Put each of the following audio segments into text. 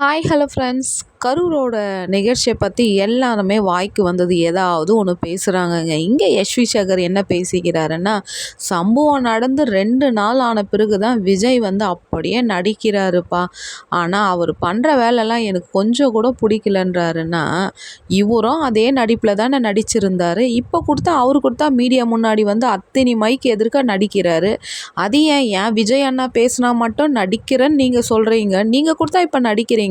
Hi hello friends. கரூரோட நிகழ்ச்சியை பற்றி எல்லாருமே வாய்க்கு வந்தது ஏதாவது ஒன்று பேசுகிறாங்கங்க. இங்கே யஷ்வி சேகர் என்ன பேசிக்கிறாருன்னா, சம்பவம் நடந்து 2 நாள் ஆன பிறகு தான் விஜய் வந்து அப்படியே நடிக்கிறாருப்பா. ஆனால் அவர் பண்ணுற வேலைலாம் எனக்கு கொஞ்சம் கூட பிடிக்கலன்றாருன்னா, இவரும் அதே நடிப்பில் தானே நடிச்சிருந்தார். இப்போ அவர் கொடுத்தா மீடியா முன்னாடி வந்து அத்தனை மைக்கு எதிர்க்க நடிக்கிறாரு. அது ஏன் விஜய் அண்ணா பேசினா மட்டும் நடிக்கிறேன்னு நீங்கள் சொல்கிறீங்க? நீங்கள் கொடுத்தா இப்போ நடிக்கிறீங்க,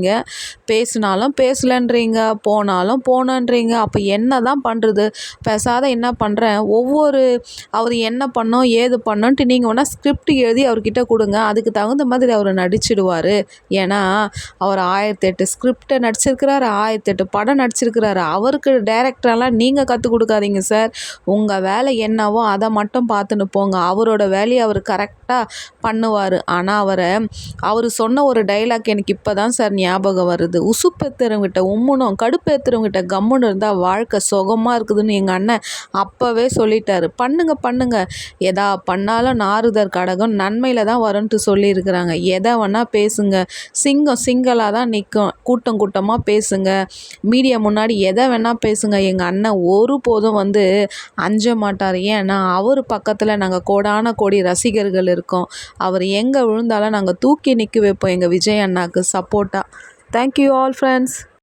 பேசினாலும் பேசலன்றீங்க, போனாலும் போனன்றீங்க. அப்போ என்ன தான் பண்ணுறது? பேசாத என்ன பண்ணுறேன், அவர் என்ன பண்ணோம் ஏது பண்ணோன்ட்டு நீங்கள் வேணால் ஸ்கிரிப்ட் எழுதி அவர்கிட்ட கொடுங்க. அதுக்கு தகுந்த மாதிரி அவர் நடிச்சிடுவார். ஏன்னா அவர் 1008 ஸ்கிரிப்டை நடிச்சிருக்கிறாரு, 1008 படம் நடிச்சிருக்கிறாரு. அவருக்கு டைரக்டரெல்லாம் நீங்கள் கற்றுக் கொடுக்காதீங்க சார். உங்கள் வேலை என்னவோ அதை மட்டும் பார்த்துன்னு போங்க. அவரோட வேலையை அவர் கரெக்டாக பண்ணுவார். ஆனால் அவர் சொன்ன ஒரு டைலாக் எனக்கு இப்போ தான் சார் ஞாபகம் வருது. உசுப்பேத்துறவங்கிட்ட உம்முனும் கடுப்பேத்துறவங்கிட்ட கம்முன்னு இருந்தால் வாழ்க்கை சுகமாக இருக்குதுன்னு எங்கள் அண்ணன் அப்போவே சொல்லிட்டாரு. பண்ணுங்க, எதா பண்ணாலும் நாரதர் கடகம் நன்மையில் தான் வரும்ன்ட்டு சொல்லியிருக்கிறாங்க. எதை வேணால் பேசுங்க, சிங்கம் சிங்களாக தான் நிற்கும். கூட்டமாக பேசுங்க, மீடியா முன்னாடி எதை வேணால் பேசுங்க. எங்கள் அண்ணன் ஒருபோதும் வந்து அஞ்ச மாட்டார். ஏன்னா அவர் பக்கத்தில் நாங்கள் கோடான கோடி ரசிகர்கள் இருக்கோம். அவர் எங்கே விழுந்தாலும் நாங்கள் தூக்கி நிற்க வைப்போம் எங்கள் விஜய் அண்ணாக்கு சப்போர்ட்டாக. Thank you all friends.